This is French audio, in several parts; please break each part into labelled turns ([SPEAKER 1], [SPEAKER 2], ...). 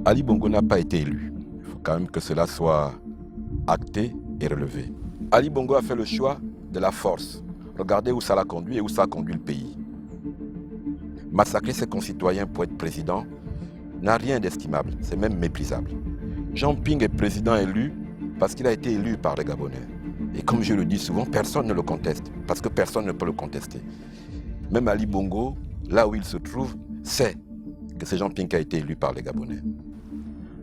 [SPEAKER 1] Ali Bongo n'a pas été élu. Il faut quand même que cela soit acté et relevé. Ali Bongo a fait le choix de la force. Regardez où ça l'a conduit et où ça a conduit le pays. Massacrer ses concitoyens pour être président n'a rien d'estimable, c'est même méprisable. Jean Ping est président élu parce qu'il a été élu par les Gabonais. Et comme je le dis souvent, personne ne le conteste, parce que personne ne peut le contester. Même Ali Bongo, là où il se trouve, sait que c'est Jean Ping qui a été élu par les Gabonais.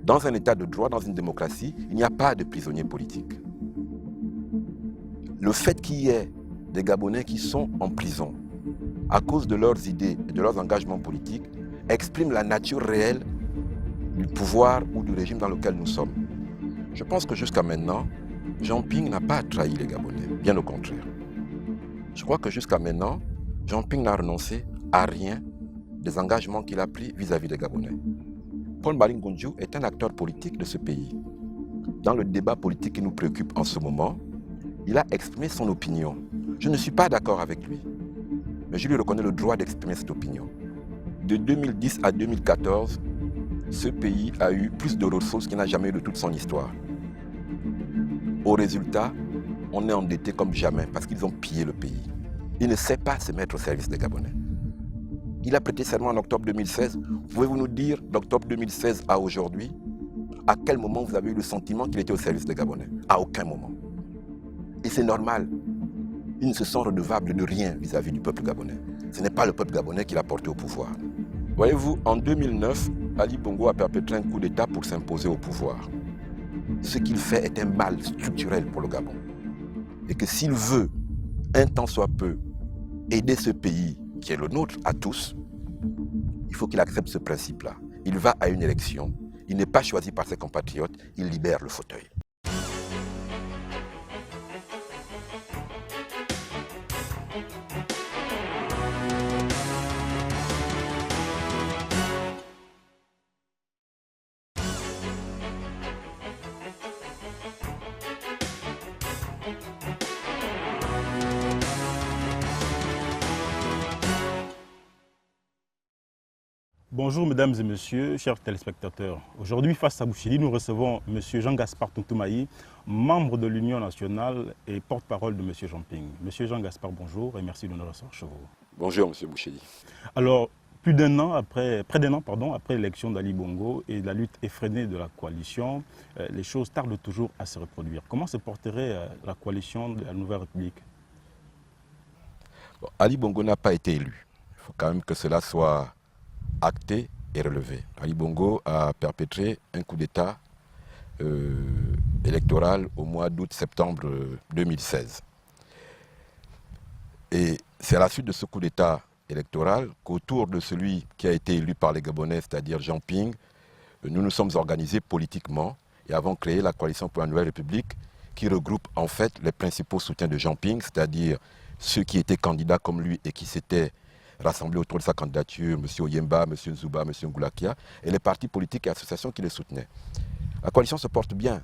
[SPEAKER 1] Dans un état de droit, dans une démocratie, il n'y a pas de prisonniers politiques. Le fait qu'il y ait des Gabonais qui sont en prison à cause de leurs idées et de leurs engagements politiques exprime la nature réelle du pouvoir ou du régime dans lequel nous sommes. Je pense que jusqu'à maintenant, Jean Ping n'a pas trahi les Gabonais, bien au contraire. Je crois que jusqu'à maintenant, Jean Ping n'a renoncé à rien des engagements qu'il a pris vis-à-vis des Gabonais. Paul Malingondiou est un acteur politique de ce pays. Dans le débat politique qui nous préoccupe en ce moment, il a exprimé son opinion. Je ne suis pas d'accord avec lui, mais je lui reconnais le droit d'exprimer cette opinion. De 2010 à 2014, ce pays a eu plus de ressources qu'il n'a jamais eu de toute son histoire. Au résultat, on est endetté comme jamais parce qu'ils ont pillé le pays. Il ne sait pas se mettre au service des Gabonais. Il a prêté serment en octobre 2016. Pouvez-vous nous dire, d'octobre 2016 à aujourd'hui, à quel moment vous avez eu le sentiment qu'il était au service des Gabonais? À aucun moment. Et c'est normal. Ils ne se sont redevables de rien vis-à-vis du peuple gabonais. Ce n'est pas le peuple gabonais qui l'a porté au pouvoir. Voyez-vous, en 2009, Ali Bongo a perpétré un coup d'État pour s'imposer au pouvoir. Ce qu'il fait est un mal structurel pour le Gabon. Et que s'il veut, un temps soit peu, aider ce pays qui est le nôtre à tous, il faut qu'il accepte ce principe-là. Il va à une élection, il n'est pas choisi par ses compatriotes, il libère le fauteuil.
[SPEAKER 2] Bonjour mesdames et messieurs, chers téléspectateurs. Aujourd'hui, face à Bouchili, nous recevons M. Jean-Gaspard Tontoumaï, membre de l'Union nationale et porte-parole de M. Jean Ping. M. Jean-Gaspard, bonjour et merci de nous recevoir chez vous.
[SPEAKER 1] Bonjour M. Bouchili.
[SPEAKER 2] Alors, près d'un an après l'élection d'Ali Bongo et la lutte effrénée de la coalition, les choses tardent toujours à se reproduire. Comment se porterait la coalition de la Nouvelle République?
[SPEAKER 1] Ali Bongo n'a pas été élu. Il faut quand même que cela soit acté et relevé. Ali Bongo a perpétré un coup d'État électoral au mois d'août-septembre 2016. Et c'est à la suite de ce coup d'État électoral qu'autour de celui qui a été élu par les Gabonais, c'est-à-dire Jean Ping, nous nous sommes organisés politiquement et avons créé la Coalition pour la Nouvelle République qui regroupe en fait les principaux soutiens de Jean Ping, c'est-à-dire ceux qui étaient candidats comme lui et qui s'étaient rassemblés autour de sa candidature, M. Oyemba, M. Nzouba, M. Ngoulakia, et les partis politiques et associations qui les soutenaient. La coalition se porte bien.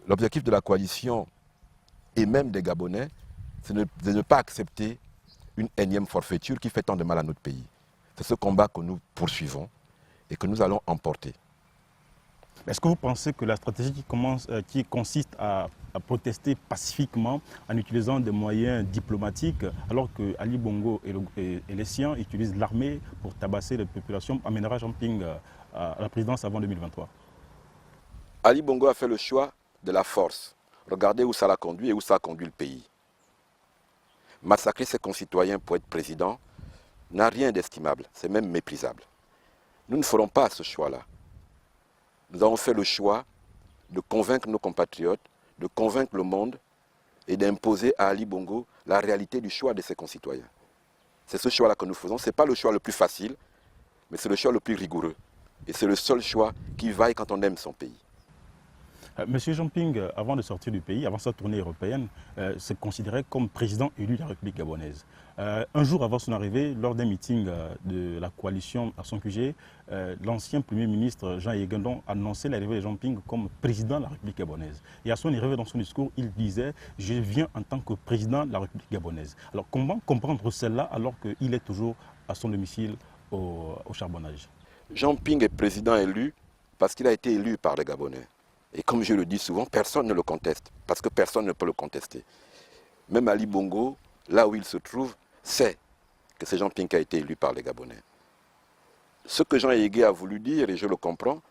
[SPEAKER 1] L'objectif de la coalition, et même des Gabonais, c'est de ne pas accepter une énième forfaiture qui fait tant de mal à notre pays. C'est ce combat que nous poursuivons et que nous allons emporter.
[SPEAKER 2] Est-ce que vous pensez que la stratégie qui consiste à protester pacifiquement en utilisant des moyens diplomatiques, alors que Ali Bongo et les siens utilisent l'armée pour tabasser les populations, amènera Jean Ping à la présidence avant 2023?
[SPEAKER 1] Ali Bongo a fait le choix de la force. Regardez où ça l'a conduit et où ça a conduit le pays. Massacrer ses concitoyens pour être président n'a rien d'estimable, c'est même méprisable. Nous ne ferons pas ce choix-là. Nous avons fait le choix de convaincre nos compatriotes, de convaincre le monde et d'imposer à Ali Bongo la réalité du choix de ses concitoyens. C'est ce choix-là que nous faisons. Ce n'est pas le choix le plus facile, mais c'est le choix le plus rigoureux. Et c'est le seul choix qui vaille quand on aime son pays.
[SPEAKER 2] Monsieur Jean Ping, avant de sortir du pays, avant sa tournée européenne, se considérait comme président élu de la République gabonaise. Un jour avant son arrivée, lors d'un meeting de la coalition à son QG, l'ancien Premier ministre Jean Yegendon annonçait l'arrivée de Jean Ping comme président de la République gabonaise. Et à son arrivée dans son discours, il disait « Je viens en tant que président de la République gabonaise ». Alors comment comprendre celle-là alors qu'il est toujours à son domicile au charbonnage?
[SPEAKER 1] Jean Ping est président élu parce qu'il a été élu par les Gabonais. Et comme je le dis souvent, personne ne le conteste, parce que personne ne peut le contester. Même Ali Bongo, là où il se trouve, sait que c'est Jean Ping qui a été élu par les Gabonais. Ce que Jean Yégué a voulu dire, et je le comprends,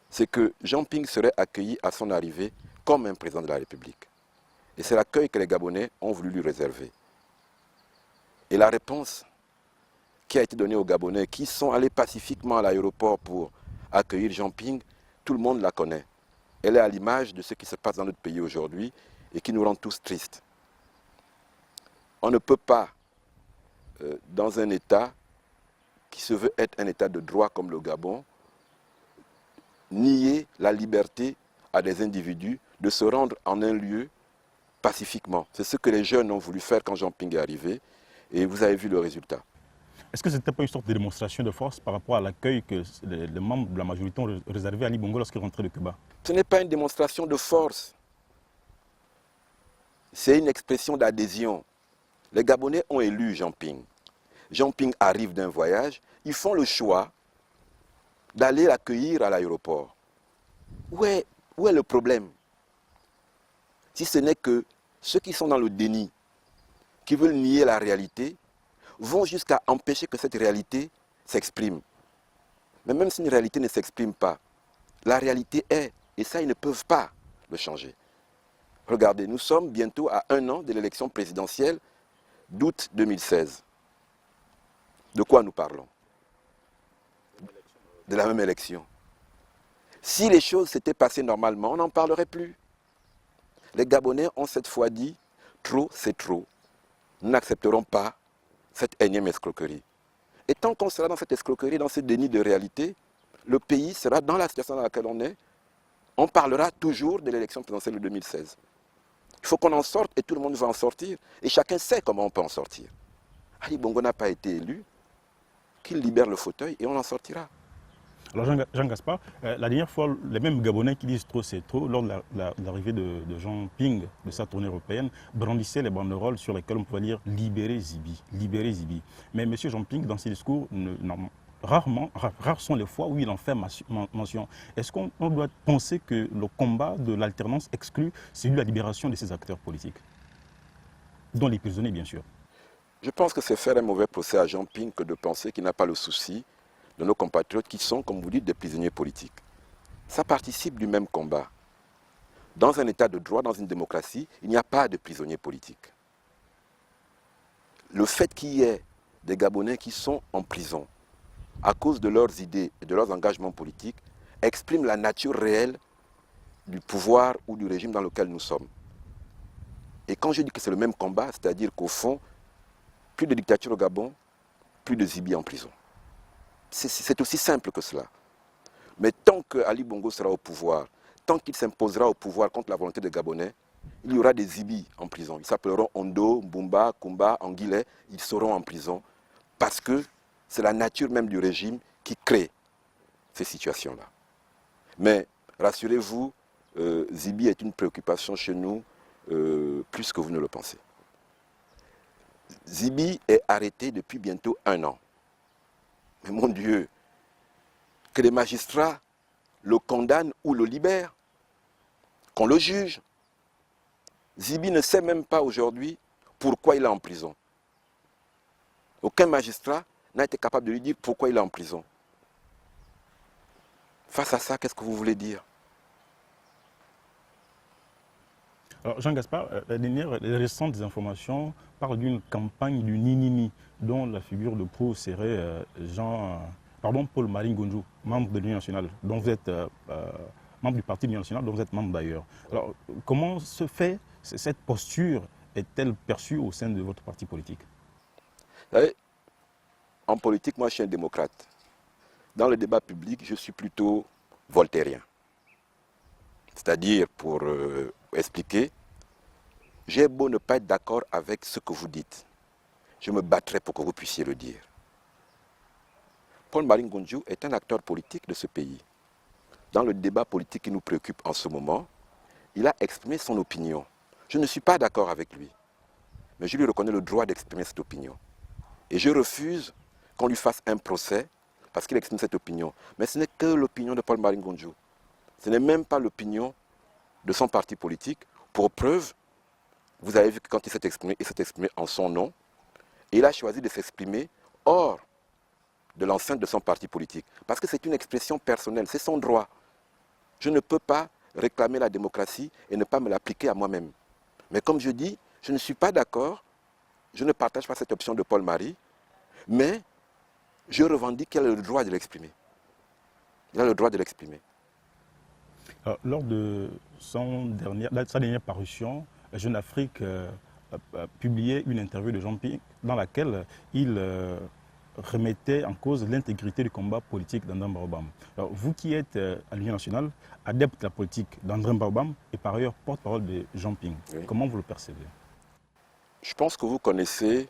[SPEAKER 1] c'est que Jean Ping serait accueilli à son arrivée comme un président de la République. Et c'est l'accueil que les Gabonais ont voulu lui réserver. Et la réponse qui a été donnée aux Gabonais, qui sont allés pacifiquement à l'aéroport pour accueillir Jean Ping, tout le monde la connaît. Elle est à l'image de ce qui se passe dans notre pays aujourd'hui et qui nous rend tous tristes. On ne peut pas, dans un État qui se veut être un État de droit comme le Gabon, nier la liberté à des individus de se rendre en un lieu pacifiquement. C'est ce que les jeunes ont voulu faire quand Jean Ping est arrivé et vous avez vu le résultat.
[SPEAKER 2] Est-ce que ce n'était pas une sorte de démonstration de force par rapport à l'accueil que les membres de la majorité ont réservé à Ali Bongo lorsqu'il rentrait de Cuba?
[SPEAKER 1] Ce n'est pas une démonstration de force. C'est une expression d'adhésion. Les Gabonais ont élu Jean Ping. Jean Ping arrive d'un voyage. Ils font le choix d'aller l'accueillir à l'aéroport. Où est le problème? Si ce n'est que ceux qui sont dans le déni, qui veulent nier la réalité, vont jusqu'à empêcher que cette réalité s'exprime. Mais même si une réalité ne s'exprime pas, la réalité est, et ça ils ne peuvent pas le changer. Regardez, nous sommes bientôt à 1 an de l'élection présidentielle d'août 2016. De quoi nous parlons? De la même élection. Si les choses s'étaient passées normalement, on n'en parlerait plus. Les Gabonais ont cette fois dit, trop c'est trop. Nous n'accepterons pas cette énième escroquerie. Et tant qu'on sera dans cette escroquerie, dans ce déni de réalité, le pays sera dans la situation dans laquelle on est. On parlera toujours de l'élection présidentielle de 2016. Il faut qu'on en sorte et tout le monde va en sortir. Et chacun sait comment on peut en sortir. Ali Bongo n'a pas été élu, qu'il libère le fauteuil et on en sortira.
[SPEAKER 2] Alors Jean Gaspard, la dernière fois, les mêmes Gabonais qui disent trop c'est trop, lors de l'arrivée de Jean Ping, de sa tournée européenne, brandissaient les banderoles sur lesquelles on pouvait lire « Libérez Zibi », « Libérez Zibi ». Mais M. Jean Ping, dans ses discours, rares sont les fois où il en fait mention. Est-ce qu'on doit penser que le combat de l'alternance exclut celui de la libération de ces acteurs politiques, dont les prisonniers bien sûr?
[SPEAKER 1] Je pense que c'est faire un mauvais procès à Jean Ping que de penser qu'il n'a pas le souci de nos compatriotes qui sont, comme vous dites, des prisonniers politiques. Ça participe du même combat. Dans un État de droit, dans une démocratie, il n'y a pas de prisonniers politiques. Le fait qu'il y ait des Gabonais qui sont en prison à cause de leurs idées et de leurs engagements politiques exprime la nature réelle du pouvoir ou du régime dans lequel nous sommes. Et quand je dis que c'est le même combat, c'est-à-dire qu'au fond, plus de dictature au Gabon, plus de Zibi en prison. C'est aussi simple que cela. Mais tant que Ali Bongo sera au pouvoir, tant qu'il s'imposera au pouvoir contre la volonté des Gabonais, il y aura des Zibi en prison. Ils s'appelleront Ondo, Mbumba, Kumba, Anguillet. Ils seront en prison parce que c'est la nature même du régime qui crée ces situations-là. Mais rassurez-vous, Zibi est une préoccupation chez nous plus que vous ne le pensez. Zibi est arrêté depuis bientôt 1 an. Mais mon Dieu, que les magistrats le condamnent ou le libèrent, qu'on le juge. Zibi ne sait même pas aujourd'hui pourquoi il est en prison. Aucun magistrat n'a été capable de lui dire pourquoi il est en prison. Face à ça, qu'est-ce que vous voulez dire?
[SPEAKER 2] Alors Jean Gaspard, les récentes informations parlent d'une campagne du Ninini, dont la figure de proue serait Paul-Marie Ngonjo, membre de l'Union nationale, dont vous êtes membre du Parti de l'Union nationale, dont vous êtes membre d'ailleurs. Alors comment se fait, cette posture est-elle perçue au sein de votre parti politique?
[SPEAKER 1] Vous savez, en politique, moi je suis un démocrate. Dans le débat public, je suis plutôt voltairien. C'est-à-dire, pour expliquer, j'ai beau ne pas être d'accord avec ce que vous dites, je me battrai pour que vous puissiez le dire. Paul-Marie Ngonjo est un acteur politique de ce pays. Dans le débat politique qui nous préoccupe en ce moment, il a exprimé son opinion. Je ne suis pas d'accord avec lui, mais je lui reconnais le droit d'exprimer cette opinion. Et je refuse qu'on lui fasse un procès parce qu'il exprime cette opinion. Mais ce n'est que l'opinion de Paul-Marie Ngonjo. Ce n'est même pas l'opinion de son parti politique. Pour preuve, vous avez vu que quand il s'est exprimé en son nom, et il a choisi de s'exprimer hors de l'enceinte de son parti politique. Parce que c'est une expression personnelle, c'est son droit. Je ne peux pas réclamer la démocratie et ne pas me l'appliquer à moi-même. Mais comme je dis, je ne suis pas d'accord, je ne partage pas cette option de Paul-Marie, mais je revendique qu'il a le droit de l'exprimer. Il a le droit de l'exprimer.
[SPEAKER 2] Lors de sa dernière parution, Jeune Afrique a publié une interview de Jean-Ping dans laquelle il remettait en cause l'intégrité du combat politique d'André Baobam. Alors, vous qui êtes à l'Union nationale, adepte de la politique d'André Baobam et par ailleurs porte-parole de Jean-Ping, oui. Comment vous le percevez?
[SPEAKER 1] Je pense que vous connaissez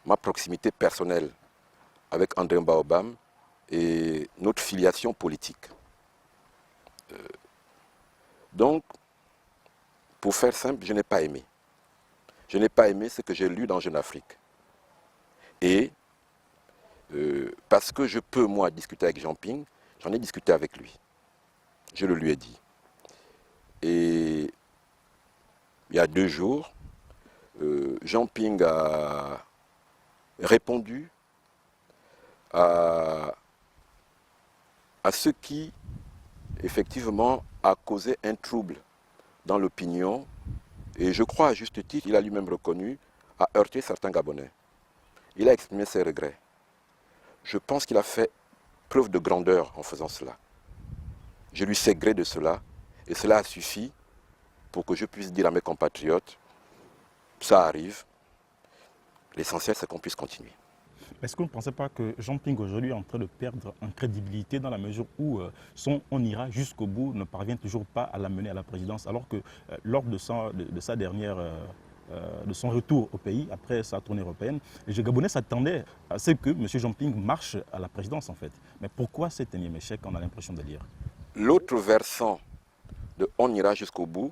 [SPEAKER 1] ma proximité personnelle avec André Baobam et notre filiation politique. Donc, pour faire simple, je n'ai pas aimé. Je n'ai pas aimé ce que j'ai lu dans Jeune Afrique. Et parce que je peux, moi, discuter avec Jean-Ping, j'en ai discuté avec lui. Je le lui ai dit. Et il y a 2 jours, Jean-Ping a répondu à ce qui, effectivement, a causé un trouble dans l'opinion, et je crois à juste titre, il a lui-même reconnu, a heurté certains Gabonais. Il a exprimé ses regrets. Je pense qu'il a fait preuve de grandeur en faisant cela. Je lui sais gré de cela, et cela a suffi pour que je puisse dire à mes compatriotes, ça arrive, l'essentiel c'est qu'on puisse continuer.
[SPEAKER 2] Est-ce que vous ne pensez pas que Jean-Ping aujourd'hui est en train de perdre en crédibilité dans la mesure où son « on ira jusqu'au bout » ne parvient toujours pas à l'amener à la présidence, alors que lors de son retour au pays, après sa tournée européenne, les Gabonais s'attendaient à ce que M. Jean-Ping marche à la présidence en fait. Mais pourquoi cet énième échec, on a l'impression de lire?
[SPEAKER 1] L'autre versant de « on ira jusqu'au bout »,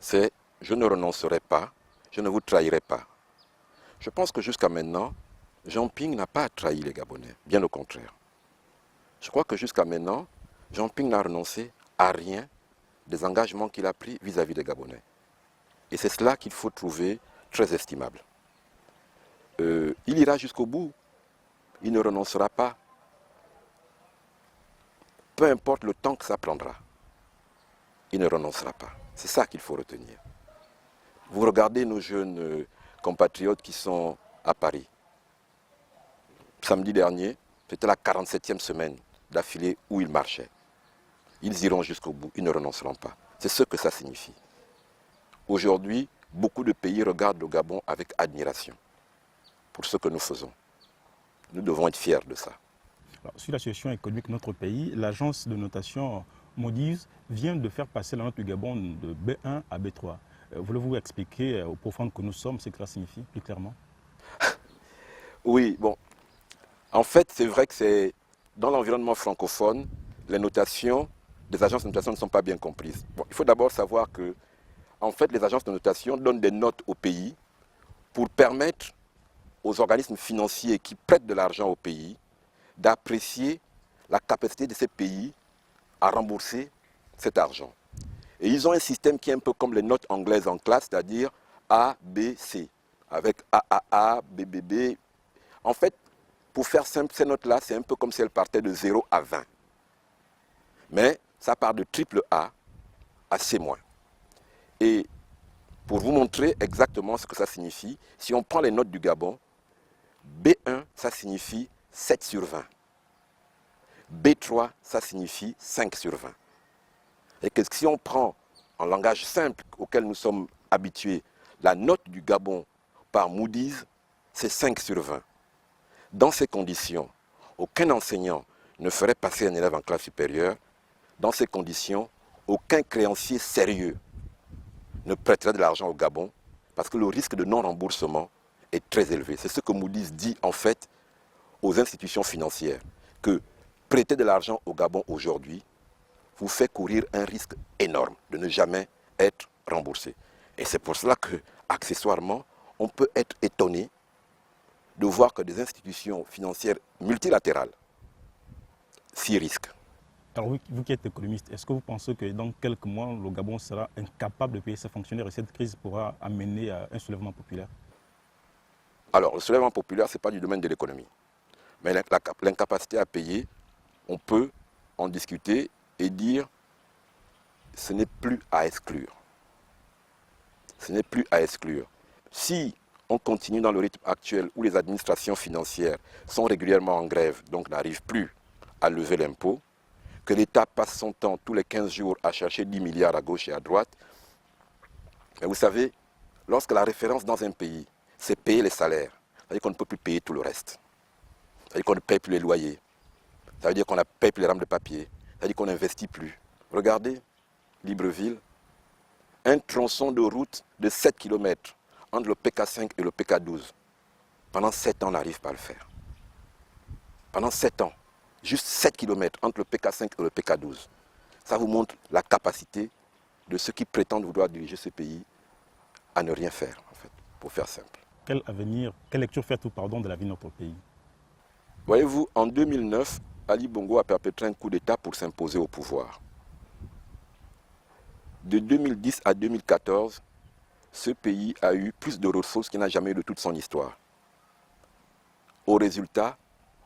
[SPEAKER 1] c'est « je ne renoncerai pas, je ne vous trahirai pas ». Je pense que jusqu'à maintenant, Jean-Ping n'a pas trahi les Gabonais, bien au contraire. Je crois que jusqu'à maintenant, Jean-Ping n'a renoncé à rien des engagements qu'il a pris vis-à-vis des Gabonais. Et c'est cela qu'il faut trouver très estimable. Il ira jusqu'au bout, il ne renoncera pas. Peu importe le temps que ça prendra, il ne renoncera pas. C'est ça qu'il faut retenir. Vous regardez nos jeunes compatriotes qui sont à Paris. Samedi dernier, c'était la 47e semaine d'affilée où ils marchaient. Ils iront jusqu'au bout, ils ne renonceront pas. C'est ce que ça signifie. Aujourd'hui, beaucoup de pays regardent le Gabon avec admiration pour ce que nous faisons. Nous devons être fiers de ça.
[SPEAKER 2] Alors, sur la situation économique de notre pays, l'agence de notation Moody's vient de faire passer la note du Gabon de B1 à B3. Voulez-vous expliquer aux profondes que nous sommes ce que cela signifie plus clairement?
[SPEAKER 1] Oui, bon. En fait, c'est vrai que c'est dans l'environnement francophone, les notations des agences de notation ne sont pas bien comprises. Bon, il faut d'abord savoir que, en fait, les agences de notation donnent des notes au pays pour permettre aux organismes financiers qui prêtent de l'argent au pays d'apprécier la capacité de ces pays à rembourser cet argent. Et ils ont un système qui est un peu comme les notes anglaises en classe, c'est-à-dire A, B, C, avec AAA, BBB. En fait, pour faire simple, ces notes-là, c'est un peu comme si elles partaient de 0 à 20. Mais ça part de triple A à C-. Et pour vous montrer exactement ce que ça signifie, si on prend les notes du Gabon, B1, ça signifie 7 sur 20. B3, ça signifie 5 sur 20. Et que si on prend en langage simple auquel nous sommes habitués, la note du Gabon par Moody's, c'est 5 sur 20. Dans ces conditions, aucun enseignant ne ferait passer un élève en classe supérieure. Dans ces conditions, aucun créancier sérieux ne prêterait de l'argent au Gabon parce que le risque de non-remboursement est très élevé. C'est ce que Moody's dit en fait aux institutions financières, que prêter de l'argent au Gabon aujourd'hui vous fait courir un risque énorme de ne jamais être remboursé. Et c'est pour cela que, accessoirement, on peut être étonné de voir que des institutions financières multilatérales 6 risques.
[SPEAKER 2] Alors vous qui êtes économiste, est-ce que vous pensez que dans quelques mois, le Gabon sera incapable de payer ses fonctionnaires et cette crise pourra amener à un soulèvement populaire?
[SPEAKER 1] Alors, le soulèvement populaire, ce n'est pas du domaine de l'économie. Mais l'incapacité à payer, on peut en discuter et dire ce n'est plus à exclure. Ce n'est plus à exclure. Si on continue dans le rythme actuel où les administrations financières sont régulièrement en grève, donc n'arrivent plus à lever l'impôt, que l'État passe son temps tous les 15 jours à chercher 10 milliards à gauche et à droite, mais vous savez, lorsque la référence dans un pays, c'est payer les salaires, ça veut dire qu'on ne peut plus payer tout le reste. Ça veut dire qu'on ne paye plus les loyers. Ça veut dire qu'on ne paye plus les rames de papier. Ça veut dire qu'on n'investit plus. Regardez, Libreville, un tronçon de route de 7 km entre le PK5 et le PK12. Pendant 7 ans, on n'arrive pas à le faire. Pendant 7 ans, juste 7 km entre le PK5 et le PK12. Ça vous montre la capacité de ceux qui prétendent vouloir diriger ce pays à ne rien faire, en fait, pour faire simple.
[SPEAKER 2] Quel avenir, quelle lecture faites-vous de la vie de notre pays?
[SPEAKER 1] Voyez-vous, en 2009, Ali Bongo a perpétré un coup d'État pour s'imposer au pouvoir. De 2010 à 2014, ce pays a eu plus de ressources qu'il n'a jamais eu de toute son histoire. Au résultat,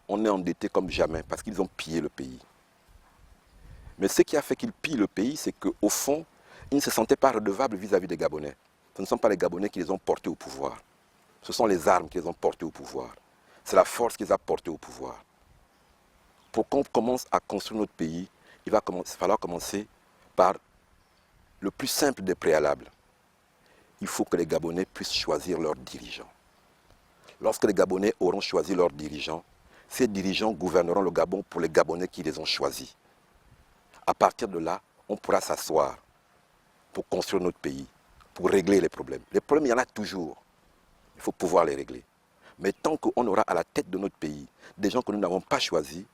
[SPEAKER 1] on est endetté comme jamais parce qu'ils ont pillé le pays. Mais ce qui a fait qu'ils pillent le pays, c'est qu'au fond, ils ne se sentaient pas redevables vis-à-vis des Gabonais. Ce ne sont pas les Gabonais qui les ont portés au pouvoir. Ce sont les armes qui les ont portés au pouvoir. C'est la force qui les a portés au pouvoir. Pour qu'on commence à construire notre pays, il va falloir commencer par le plus simple des préalables. Il faut que les Gabonais puissent choisir leurs dirigeants. Lorsque les Gabonais auront choisi leurs dirigeants, ces dirigeants gouverneront le Gabon pour les Gabonais qui les ont choisis. À partir de là, on pourra s'asseoir pour construire notre pays, pour régler les problèmes. Les problèmes, il y en a toujours. Il faut pouvoir les régler. Mais tant qu'on aura à la tête de notre pays des gens que nous n'avons pas choisis,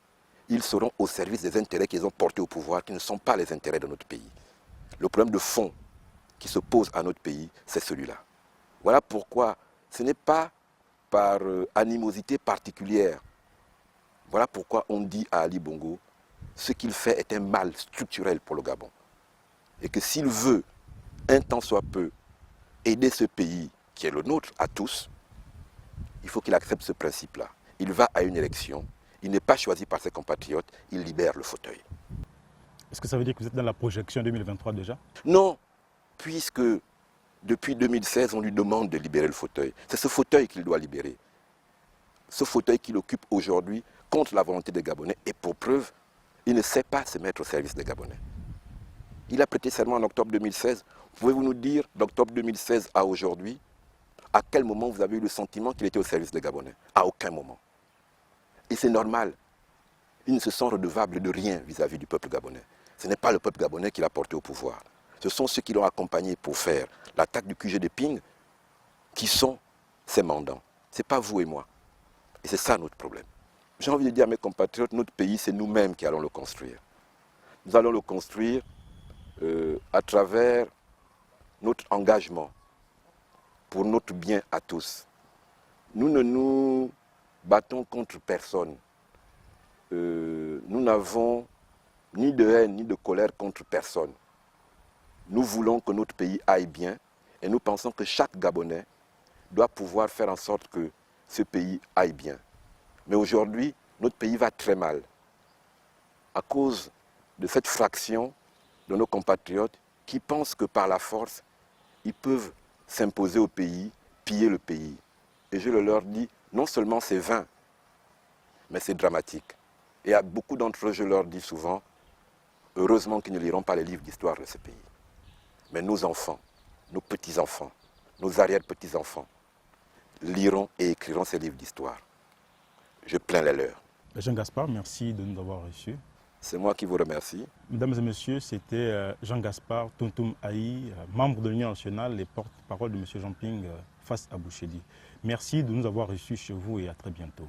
[SPEAKER 1] ils seront au service des intérêts qu'ils ont portés au pouvoir, qui ne sont pas les intérêts de notre pays. Le problème de fond qui se pose à notre pays, c'est celui-là. Voilà pourquoi ce n'est pas par animosité particulière. Voilà pourquoi on dit à Ali Bongo, ce qu'il fait est un mal structurel pour le Gabon. Et que s'il veut, un temps soit peu, aider ce pays qui est le nôtre à tous, il faut qu'il accepte ce principe-là. Il va à une élection, il n'est pas choisi par ses compatriotes, il libère le fauteuil.
[SPEAKER 2] Est-ce que ça veut dire que vous êtes dans la projection 2023 déjà?
[SPEAKER 1] Non, puisque depuis 2016, on lui demande de libérer le fauteuil. C'est ce fauteuil qu'il doit libérer. Ce fauteuil qu'il occupe aujourd'hui contre la volonté des Gabonais. Et pour preuve, il ne sait pas se mettre au service des Gabonais. Il a prêté serment en octobre 2016. Pouvez-vous nous dire, d'octobre 2016 à aujourd'hui, à quel moment vous avez eu le sentiment qu'il était au service des Gabonais? À aucun moment. Et c'est normal. Ils ne se sont redevables de rien vis-à-vis du peuple gabonais. Ce n'est pas le peuple gabonais qui l'a porté au pouvoir. Ce sont ceux qui l'ont accompagné pour faire l'attaque du QG de Ping qui sont ses mandants. Ce n'est pas vous et moi. Et c'est ça notre problème. J'ai envie de dire à mes compatriotes, notre pays, c'est nous-mêmes qui allons le construire. Nous allons le construire à travers notre engagement pour notre bien à tous. Nous ne nous battons contre personne. Nous n'avons ni de haine ni de colère contre personne. Nous voulons que notre pays aille bien et nous pensons que chaque Gabonais doit pouvoir faire en sorte que ce pays aille bien. Mais aujourd'hui, notre pays va très mal à cause de cette fraction de nos compatriotes qui pensent que par la force, ils peuvent s'imposer au pays, piller le pays. Et je leur dis, non seulement c'est vain, mais c'est dramatique. Et à beaucoup d'entre eux, je leur dis souvent, heureusement qu'ils ne liront pas les livres d'histoire de ce pays. Mais nos enfants, nos petits-enfants, nos arrière-petits-enfants liront et écriront ces livres d'histoire. Je plains les leurs.
[SPEAKER 2] Jean Gaspard, merci de nous avoir reçus.
[SPEAKER 1] C'est moi qui vous remercie.
[SPEAKER 2] Mesdames et messieurs, c'était Jean Gaspard Tontoum Aï, membre de l'Union nationale et porte-parole de M. Jean Ping face à Bouchedi. Merci de nous avoir reçus chez vous et à très bientôt.